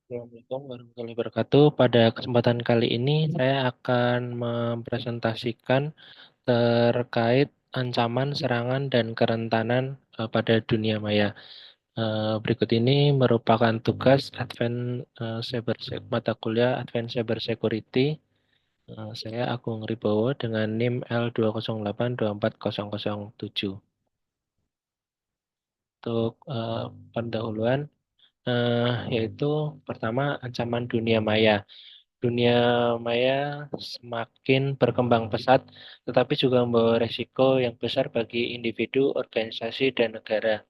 Assalamualaikum warahmatullahi wabarakatuh. Pada kesempatan kali ini saya akan mempresentasikan terkait ancaman, serangan, dan kerentanan pada dunia maya. Berikut ini merupakan tugas mata kuliah Advanced Cyber Security. Saya Agung Ribowo dengan NIM L208240007. Untuk pendahuluan, yaitu pertama ancaman dunia maya. Dunia maya semakin berkembang pesat, tetapi juga membawa resiko yang besar bagi individu, organisasi, dan negara.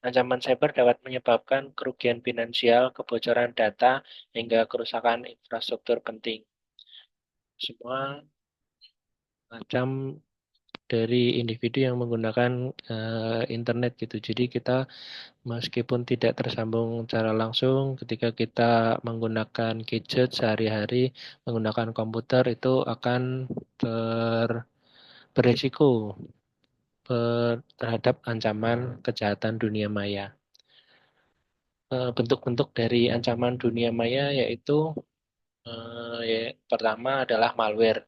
Ancaman cyber dapat menyebabkan kerugian finansial, kebocoran data, hingga kerusakan infrastruktur penting. Semua macam dari individu yang menggunakan internet gitu. Jadi kita meskipun tidak tersambung secara langsung, ketika kita menggunakan gadget sehari-hari, menggunakan komputer itu akan beresiko terhadap ancaman kejahatan dunia maya. Bentuk-bentuk dari ancaman dunia maya yaitu pertama adalah malware,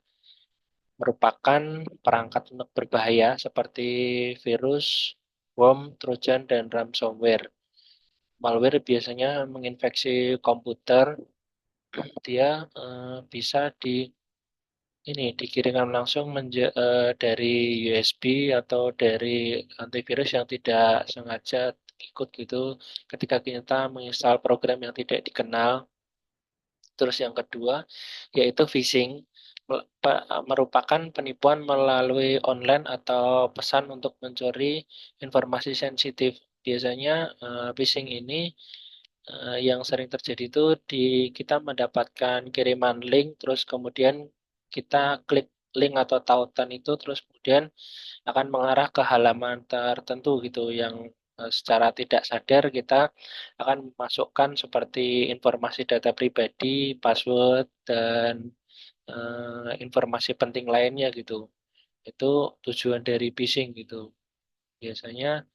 merupakan perangkat untuk berbahaya seperti virus, worm, trojan, dan ransomware. Malware biasanya menginfeksi komputer, dia bisa dikirimkan langsung dari USB atau dari antivirus yang tidak sengaja ikut gitu ketika kita menginstal program yang tidak dikenal. Terus yang kedua yaitu phishing, merupakan penipuan melalui online atau pesan untuk mencuri informasi sensitif. Biasanya phishing ini yang sering terjadi itu kita mendapatkan kiriman link, terus kemudian kita klik link atau tautan itu, terus kemudian akan mengarah ke halaman tertentu gitu yang secara tidak sadar kita akan memasukkan seperti informasi data pribadi, password, dan informasi penting lainnya gitu. Itu tujuan dari phishing gitu. Biasanya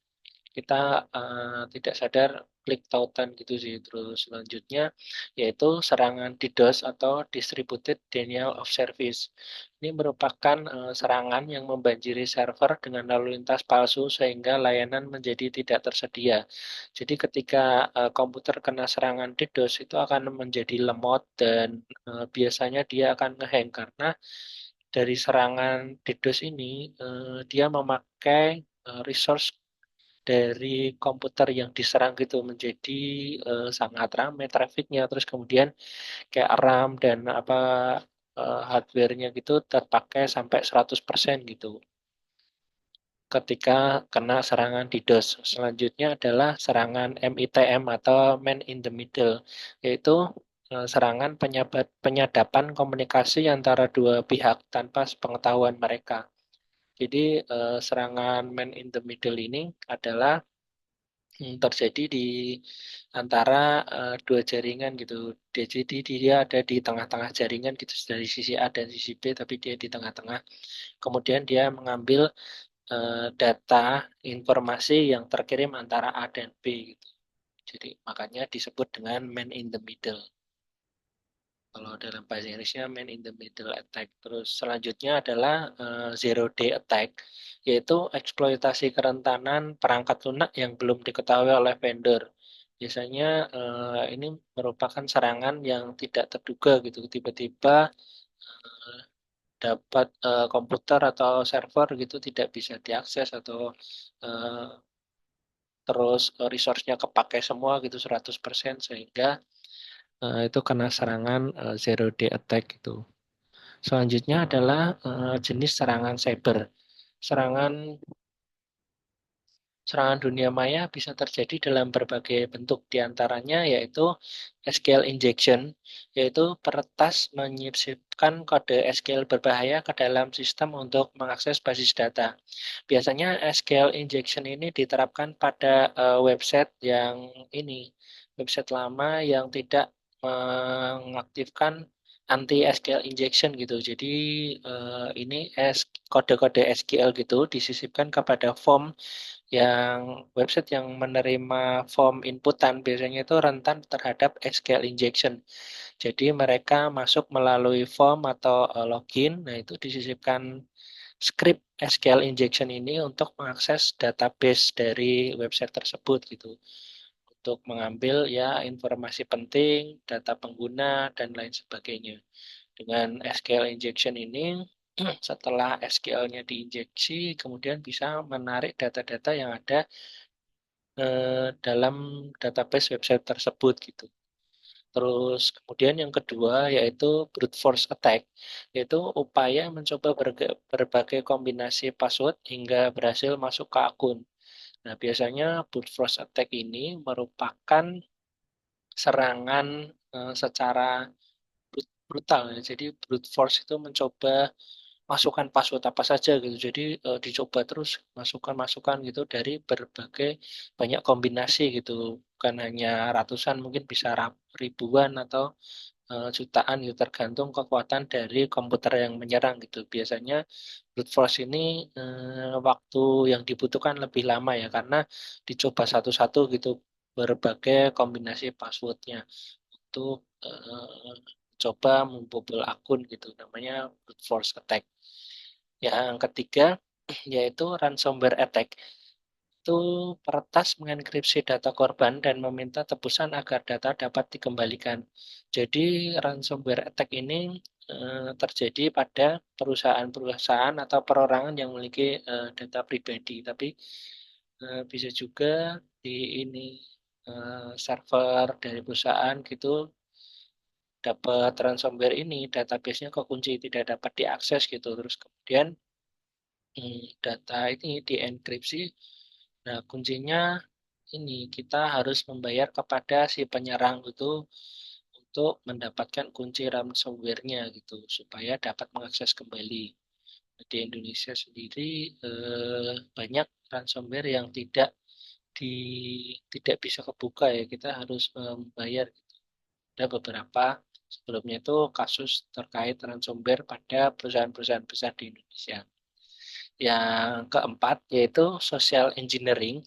kita tidak sadar klik tautan gitu sih. Terus selanjutnya yaitu serangan DDoS atau Distributed Denial of Service. Ini merupakan serangan yang membanjiri server dengan lalu lintas palsu sehingga layanan menjadi tidak tersedia. Jadi ketika komputer kena serangan DDoS itu akan menjadi lemot dan biasanya dia akan ngehang karena dari serangan DDoS ini dia memakai resource dari komputer yang diserang gitu menjadi sangat ramai trafficnya, terus kemudian kayak RAM dan apa hardware-nya gitu terpakai sampai 100% gitu ketika kena serangan DDoS. Selanjutnya adalah serangan MITM atau Man in the Middle, yaitu serangan penyadapan komunikasi antara dua pihak tanpa sepengetahuan mereka. Jadi serangan Man in the Middle ini adalah terjadi di antara dua jaringan gitu. Jadi dia ada di tengah-tengah jaringan gitu dari sisi A dan sisi B, tapi dia di tengah-tengah. Kemudian dia mengambil data informasi yang terkirim antara A dan B gitu. Jadi makanya disebut dengan man in the middle. Kalau dalam bahasa Inggrisnya man in the middle attack. Terus selanjutnya adalah zero day attack, yaitu eksploitasi kerentanan perangkat lunak yang belum diketahui oleh vendor. Biasanya ini merupakan serangan yang tidak terduga gitu. Tiba-tiba dapat komputer atau server gitu tidak bisa diakses atau uh, terus resource-nya kepakai semua gitu 100% sehingga itu kena serangan zero day attack gitu. Selanjutnya adalah jenis serangan cyber. Serangan Serangan dunia maya bisa terjadi dalam berbagai bentuk, diantaranya yaitu SQL injection, yaitu peretas menyisipkan kode SQL berbahaya ke dalam sistem untuk mengakses basis data. Biasanya SQL injection ini diterapkan pada website yang website lama yang tidak mengaktifkan anti SQL injection gitu. Jadi ini kode-kode SQL gitu disisipkan kepada form yang website yang menerima form inputan biasanya itu rentan terhadap SQL injection. Jadi mereka masuk melalui form atau login, nah itu disisipkan script SQL injection ini untuk mengakses database dari website tersebut gitu. Untuk mengambil ya informasi penting, data pengguna dan lain sebagainya. Dengan SQL injection ini setelah SQL-nya diinjeksi, kemudian bisa menarik data-data yang ada dalam database website tersebut gitu. Terus kemudian yang kedua yaitu brute force attack, yaitu upaya mencoba berbagai kombinasi password hingga berhasil masuk ke akun. Nah, biasanya brute force attack ini merupakan serangan secara brutal ya. Jadi brute force itu mencoba masukkan password apa saja gitu. Jadi dicoba terus masukkan gitu dari berbagai banyak kombinasi gitu. Bukan hanya ratusan, mungkin bisa ribuan atau jutaan gitu tergantung kekuatan dari komputer yang menyerang gitu. Biasanya brute force ini waktu yang dibutuhkan lebih lama ya karena dicoba satu-satu gitu berbagai kombinasi passwordnya untuk coba membobol akun gitu, namanya brute force attack. Yang ketiga yaitu ransomware attack. Itu peretas mengenkripsi data korban dan meminta tebusan agar data dapat dikembalikan. Jadi ransomware attack ini terjadi pada perusahaan-perusahaan atau perorangan yang memiliki data pribadi, tapi bisa juga di ini server dari perusahaan gitu dapat ransomware ini, database-nya kekunci tidak dapat diakses gitu. Terus kemudian data ini dienkripsi. Nah, kuncinya ini kita harus membayar kepada si penyerang itu untuk mendapatkan kunci ransomware-nya gitu supaya dapat mengakses kembali. Di Indonesia sendiri banyak ransomware yang di tidak bisa kebuka ya, kita harus membayar. Ada beberapa sebelumnya itu kasus terkait ransomware pada perusahaan-perusahaan besar di Indonesia. Yang keempat yaitu social engineering.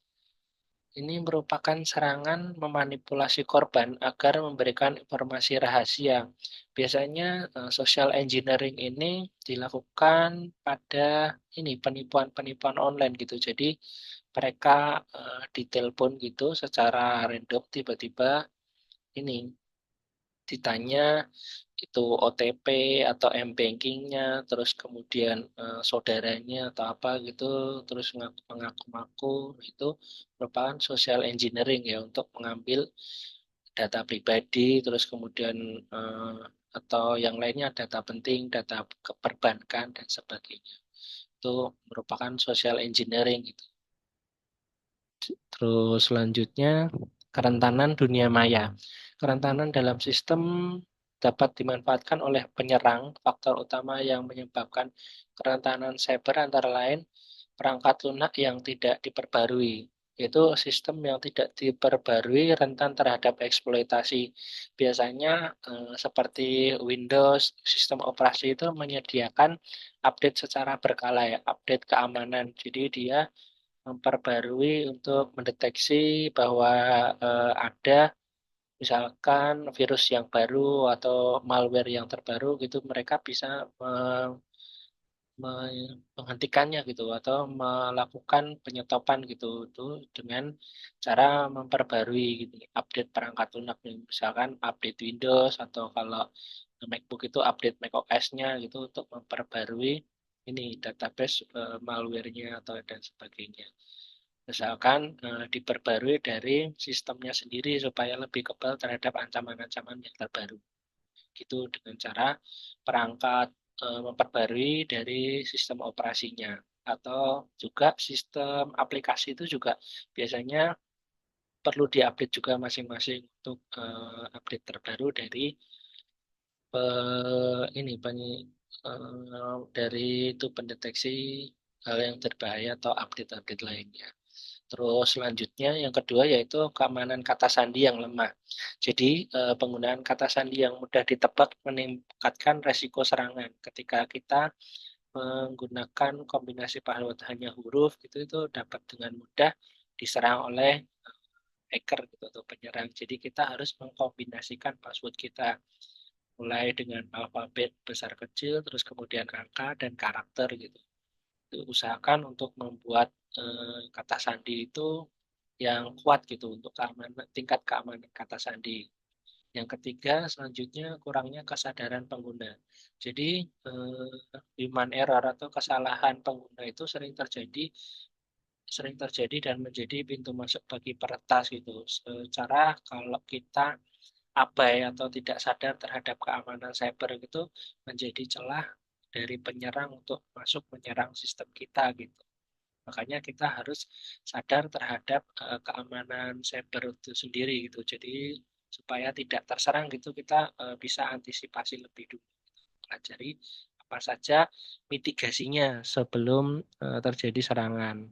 Ini merupakan serangan memanipulasi korban agar memberikan informasi rahasia. Biasanya social engineering ini dilakukan pada ini penipuan-penipuan online gitu. Jadi mereka ditelepon gitu secara random tiba-tiba ini ditanya itu OTP atau M-Banking-nya, terus kemudian saudaranya atau apa gitu, terus mengaku-ngaku, itu merupakan social engineering ya untuk mengambil data pribadi, terus kemudian atau yang lainnya data penting, data keperbankan dan sebagainya. Itu merupakan social engineering gitu. Terus selanjutnya kerentanan dunia maya. Kerentanan dalam sistem dapat dimanfaatkan oleh penyerang. Faktor utama yang menyebabkan kerentanan cyber antara lain perangkat lunak yang tidak diperbarui, yaitu sistem yang tidak diperbarui rentan terhadap eksploitasi. Biasanya seperti Windows, sistem operasi itu menyediakan update secara berkala ya, update keamanan. Jadi dia memperbarui untuk mendeteksi bahwa ada misalkan virus yang baru atau malware yang terbaru gitu, mereka bisa menghentikannya gitu atau melakukan penyetopan gitu itu dengan cara memperbarui gitu, update perangkat lunak misalkan update Windows atau kalau MacBook itu update macOS-nya gitu untuk memperbarui ini database malware-nya atau dan sebagainya. Misalkan diperbarui dari sistemnya sendiri supaya lebih kebal terhadap ancaman-ancaman yang terbaru. Gitu dengan cara perangkat memperbarui dari sistem operasinya atau juga sistem aplikasi itu juga biasanya perlu diupdate juga masing-masing untuk update terbaru dari ini dari itu pendeteksi hal yang berbahaya atau update-update lainnya. Terus selanjutnya yang kedua yaitu keamanan kata sandi yang lemah. Jadi penggunaan kata sandi yang mudah ditebak meningkatkan resiko serangan. Ketika kita menggunakan kombinasi password hanya huruf gitu, itu dapat dengan mudah diserang oleh hacker gitu atau penyerang. Jadi kita harus mengkombinasikan password kita mulai dengan alfabet besar kecil, terus kemudian angka dan karakter gitu. Usahakan untuk membuat kata sandi itu yang kuat gitu untuk keamanan, tingkat keamanan kata sandi. Yang ketiga, selanjutnya kurangnya kesadaran pengguna. Jadi human error atau kesalahan pengguna itu sering terjadi dan menjadi pintu masuk bagi peretas gitu. Secara kalau kita abai atau tidak sadar terhadap keamanan cyber itu menjadi celah dari penyerang untuk masuk menyerang sistem kita gitu. Makanya kita harus sadar terhadap keamanan cyber itu sendiri gitu. Jadi supaya tidak terserang gitu kita bisa antisipasi lebih dulu. Pelajari apa saja mitigasinya sebelum terjadi serangan.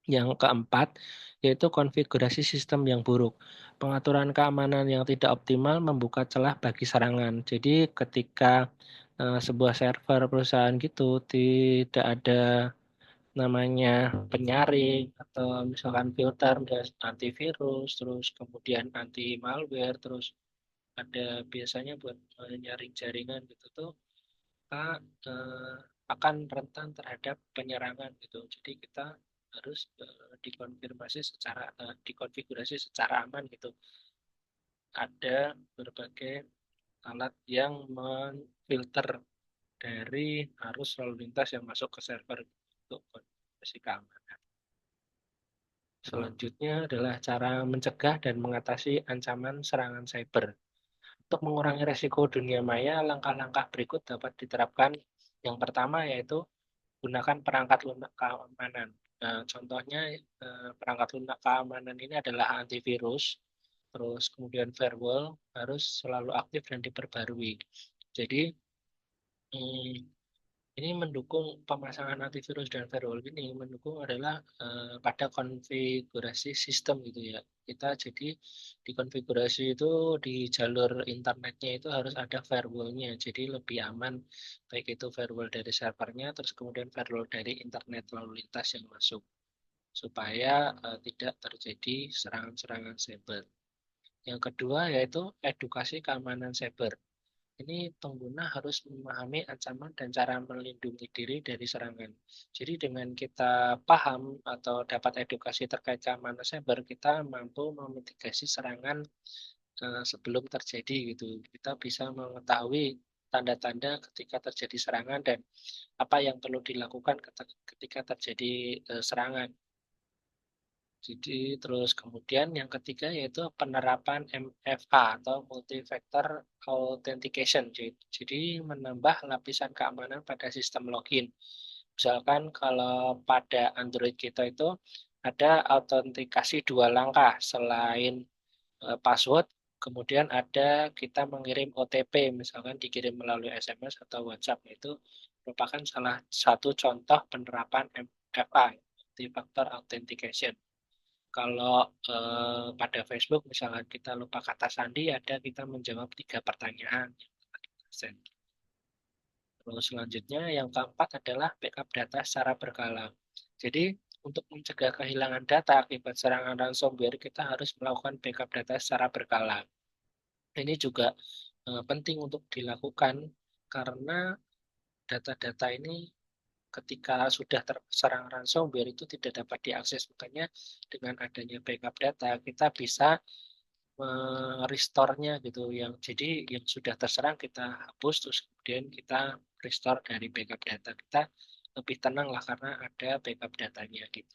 Yang keempat, yaitu konfigurasi sistem yang buruk. Pengaturan keamanan yang tidak optimal membuka celah bagi serangan. Jadi ketika sebuah server perusahaan gitu tidak ada namanya penyaring atau misalkan filter dan antivirus, terus kemudian anti malware, terus ada biasanya buat nyaring jaringan gitu tuh, kita akan rentan terhadap penyerangan gitu. Jadi kita harus dikonfigurasi secara aman gitu. Ada berbagai alat yang memfilter dari arus lalu lintas yang masuk ke server untuk konfigurasi keamanan. Selanjutnya adalah cara mencegah dan mengatasi ancaman serangan cyber. Untuk mengurangi resiko dunia maya, langkah-langkah berikut dapat diterapkan. Yang pertama yaitu gunakan perangkat lunak keamanan. Nah, contohnya perangkat lunak keamanan ini adalah antivirus, terus kemudian firewall harus selalu aktif dan diperbarui. Jadi ini mendukung pemasangan antivirus dan firewall ini mendukung adalah pada konfigurasi sistem gitu ya. Kita jadi di konfigurasi itu di jalur internetnya itu harus ada firewallnya. Jadi lebih aman baik itu firewall dari servernya terus kemudian firewall dari internet lalu lintas yang masuk supaya tidak terjadi serangan-serangan cyber. Yang kedua yaitu edukasi keamanan cyber. Ini pengguna harus memahami ancaman dan cara melindungi diri dari serangan. Jadi dengan kita paham atau dapat edukasi terkait keamanan cyber, kita mampu memitigasi serangan sebelum terjadi gitu. Kita bisa mengetahui tanda-tanda ketika terjadi serangan dan apa yang perlu dilakukan ketika terjadi serangan. Jadi terus kemudian yang ketiga yaitu penerapan MFA atau multi-factor authentication. Jadi menambah lapisan keamanan pada sistem login. Misalkan kalau pada Android kita itu ada autentikasi 2 langkah selain password, kemudian ada kita mengirim OTP, misalkan dikirim melalui SMS atau WhatsApp. Itu merupakan salah satu contoh penerapan MFA, multi-factor authentication. Kalau pada Facebook misalkan kita lupa kata sandi, ada kita menjawab 3 pertanyaan. Terus selanjutnya yang keempat adalah backup data secara berkala. Jadi untuk mencegah kehilangan data akibat serangan ransomware, kita harus melakukan backup data secara berkala. Ini juga penting untuk dilakukan karena data-data ini ketika sudah terserang ransomware itu tidak dapat diakses. Makanya dengan adanya backup data kita bisa restore-nya gitu. Jadi yang sudah terserang kita hapus terus kemudian kita restore dari backup data. Kita lebih tenang lah karena ada backup datanya gitu.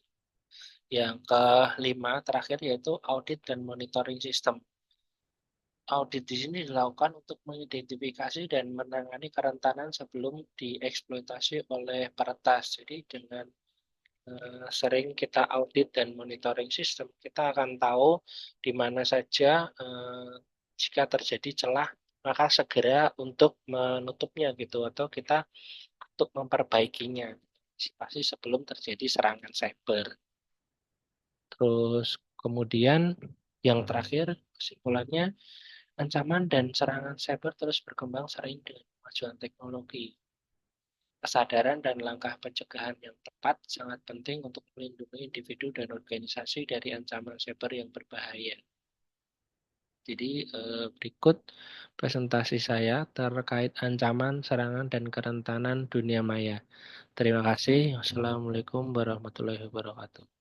Yang kelima terakhir yaitu audit dan monitoring system. Audit di sini dilakukan untuk mengidentifikasi dan menangani kerentanan sebelum dieksploitasi oleh peretas. Jadi dengan sering kita audit dan monitoring sistem, kita akan tahu di mana saja jika terjadi celah, maka segera untuk menutupnya gitu atau kita untuk memperbaikinya. Pasti sebelum terjadi serangan cyber. Terus kemudian yang terakhir kesimpulannya ancaman dan serangan cyber terus berkembang sering dengan kemajuan teknologi. Kesadaran dan langkah pencegahan yang tepat sangat penting untuk melindungi individu dan organisasi dari ancaman cyber yang berbahaya. Jadi berikut presentasi saya terkait ancaman, serangan, dan kerentanan dunia maya. Terima kasih. Wassalamualaikum warahmatullahi wabarakatuh.